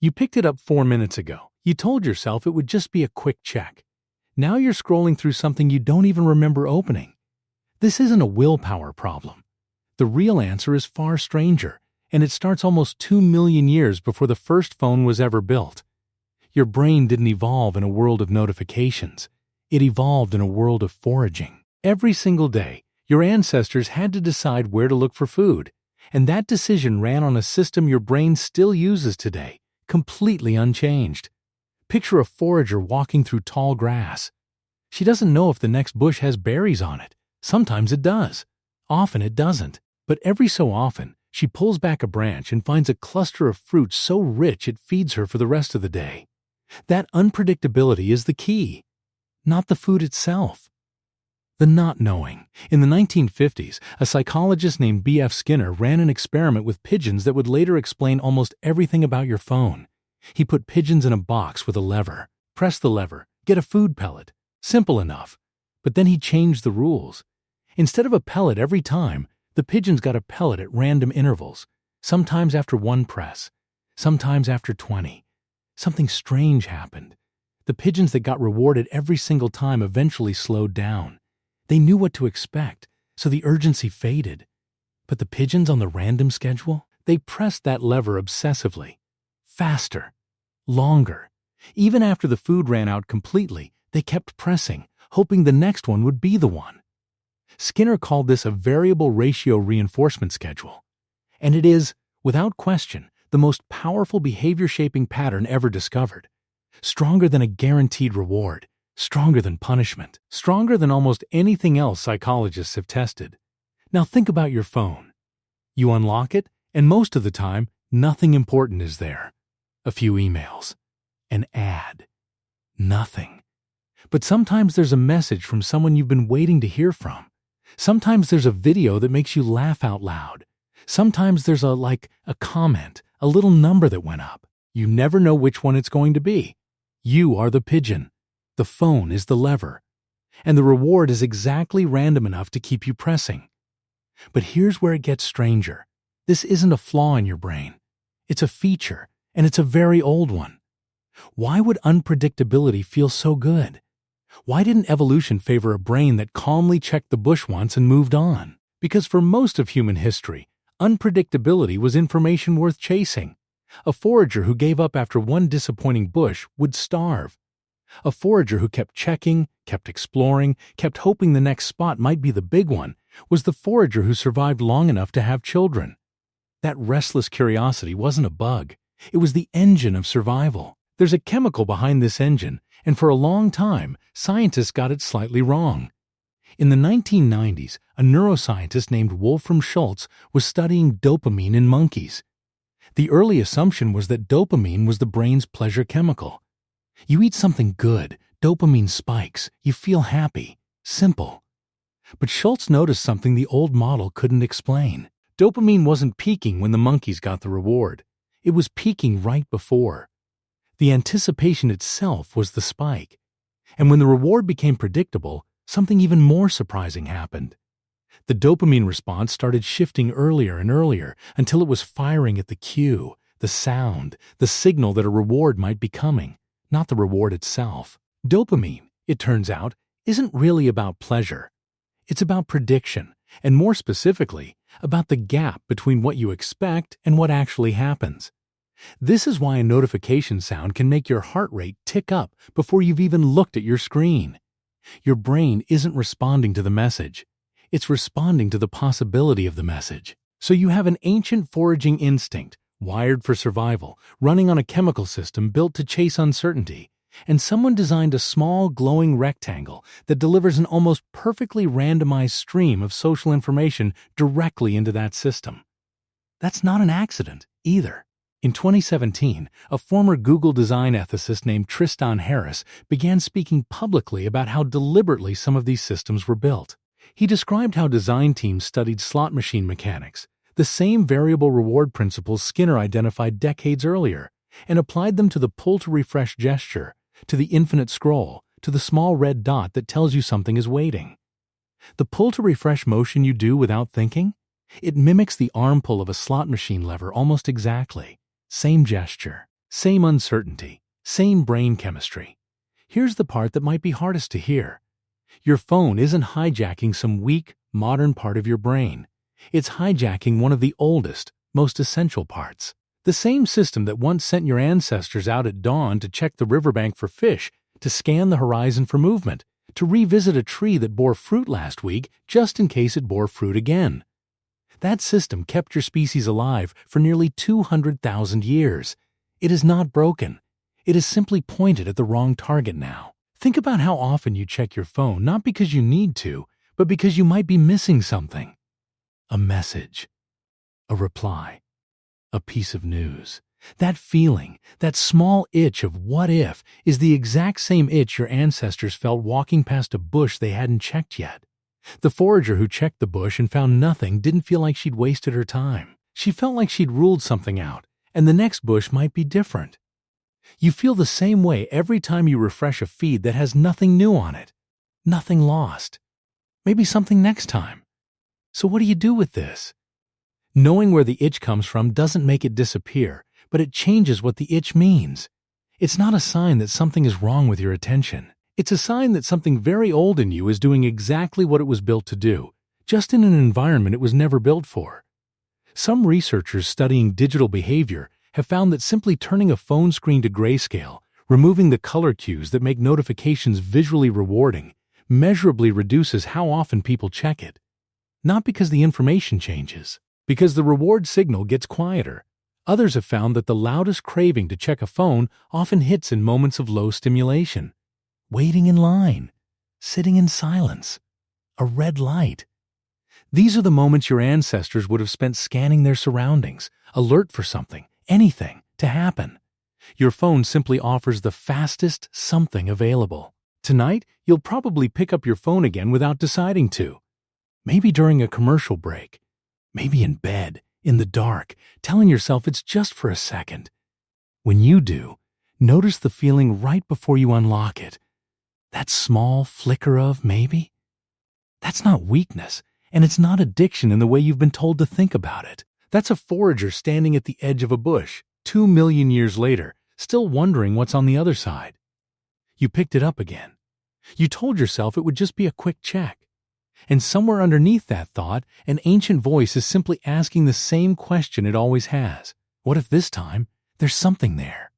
You picked it up 4 minutes ago. You told yourself it would just be a quick check. Now you're scrolling through something you don't even remember opening. This isn't a willpower problem. The real answer is far stranger, and it starts almost 2 million years before the first phone was ever built. Your brain didn't evolve in a world of notifications. It evolved in a world of foraging. Every single day, your ancestors had to decide where to look for food, and that decision ran on a system your brain still uses today, completely unchanged. Picture a forager walking through tall grass. She doesn't know if the next bush has berries on it. Sometimes it does. Often it doesn't. But every so often, she pulls back a branch and finds a cluster of fruit so rich it feeds her for the rest of the day. That unpredictability is the key, not the food itself. The not knowing. In the 1950s, a psychologist named B.F. Skinner ran an experiment with pigeons that would later explain almost everything about your phone. He put pigeons in a box with a lever. Press the lever, get a food pellet. Simple enough. But then he changed the rules. Instead of a pellet every time, the pigeons got a pellet at random intervals, sometimes after 1 press, sometimes after 20. Something strange happened. The pigeons that got rewarded every single time eventually slowed down. They knew what to expect, so the urgency faded. But the pigeons on the random schedule, they pressed that lever obsessively. Faster. Longer. Even after the food ran out completely, they kept pressing, hoping the next one would be the one. Skinner called this a variable ratio reinforcement schedule. And it is, without question, the most powerful behavior-shaping pattern ever discovered. Stronger than a guaranteed reward. Stronger than punishment. Stronger than almost anything else psychologists have tested. Now think about your phone. You unlock it, and most of the time, nothing important is there. A few emails. An ad. Nothing. But sometimes there's a message from someone you've been waiting to hear from. Sometimes there's a video that makes you laugh out loud. Sometimes there's a comment, a little number that went up. You never know which one it's going to be. You are the pigeon. The phone is the lever. And the reward is exactly random enough to keep you pressing. But here's where it gets stranger. This isn't a flaw in your brain. It's a feature, and it's a very old one. Why would unpredictability feel so good? Why didn't evolution favor a brain that calmly checked the bush once and moved on? Because for most of human history, unpredictability was information worth chasing. A forager who gave up after one disappointing bush would starve. A forager who kept checking, kept exploring, kept hoping the next spot might be the big one, was the forager who survived long enough to have children. That restless curiosity wasn't a bug. It was the engine of survival. There's a chemical behind this engine, and for a long time, scientists got it slightly wrong. In the 1990s, a neuroscientist named Wolfram Schultz was studying dopamine in monkeys. The early assumption was that dopamine was the brain's pleasure chemical. You eat something good, dopamine spikes, you feel happy. Simple. But Schultz noticed something the old model couldn't explain. Dopamine wasn't peaking when the monkeys got the reward. It was peaking right before. The anticipation itself was the spike. And when the reward became predictable, something even more surprising happened. The dopamine response started shifting earlier and earlier until it was firing at the cue, the sound, the signal that a reward might be coming, not the reward itself. Dopamine, it turns out, isn't really about pleasure. It's about prediction, and more specifically, about the gap between what you expect and what actually happens. This is why a notification sound can make your heart rate tick up before you've even looked at your screen. Your brain isn't responding to the message. It's responding to the possibility of the message. So you have an ancient foraging instinct, wired for survival, running on a chemical system built to chase uncertainty, and someone designed a small glowing rectangle that delivers an almost perfectly randomized stream of social information directly into that system. That's not an accident, either. In 2017, a former Google design ethicist named Tristan Harris began speaking publicly about how deliberately some of these systems were built. He described how design teams studied slot machine mechanics, the same variable reward principles Skinner identified decades earlier, and applied them to the pull-to-refresh gesture, to the infinite scroll, to the small red dot that tells you something is waiting. The pull-to-refresh motion you do without thinking? It mimics the arm pull of a slot machine lever almost exactly. Same gesture. Same uncertainty, same brain chemistry. Here's the part that might be hardest to hear. Your phone isn't hijacking some weak, modern part of your brain. It's hijacking one of the oldest, most essential parts. The same system that once sent your ancestors out at dawn to check the riverbank for fish, to scan the horizon for movement, to revisit a tree that bore fruit last week just in case it bore fruit again. That system kept your species alive for nearly 200,000 years. It is not broken. It is simply pointed at the wrong target now. Think about how often you check your phone, not because you need to, but because you might be missing something. A message, a reply, a piece of news. That feeling, that small itch of what if, is the exact same itch your ancestors felt walking past a bush they hadn't checked yet. The forager who checked the bush and found nothing didn't feel like she'd wasted her time. She felt like she'd ruled something out, and the next bush might be different. You feel the same way every time you refresh a feed that has nothing new on it. Nothing lost. Maybe something next time. So what do you do with this? Knowing where the itch comes from doesn't make it disappear, but it changes what the itch means. It's not a sign that something is wrong with your attention. It's a sign that something very old in you is doing exactly what it was built to do, just in an environment it was never built for. Some researchers studying digital behavior have found that simply turning a phone screen to grayscale, removing the color cues that make notifications visually rewarding, measurably reduces how often people check it. Not because the information changes, because the reward signal gets quieter. Others have found that the loudest craving to check a phone often hits in moments of low stimulation. Waiting in line, sitting in silence, a red light. These are the moments your ancestors would have spent scanning their surroundings, alert for something, anything, to happen. Your phone simply offers the fastest something available. Tonight, you'll probably pick up your phone again without deciding to. Maybe during a commercial break. Maybe in bed, in the dark, telling yourself it's just for a second. When you do, notice the feeling right before you unlock it. That small flicker of maybe? That's not weakness, and it's not addiction in the way you've been told to think about it. That's a forager standing at the edge of a bush, 2 million years later, still wondering what's on the other side. You picked it up again. You told yourself it would just be a quick check. And somewhere underneath that thought, an ancient voice is simply asking the same question it always has. What if this time, there's something there?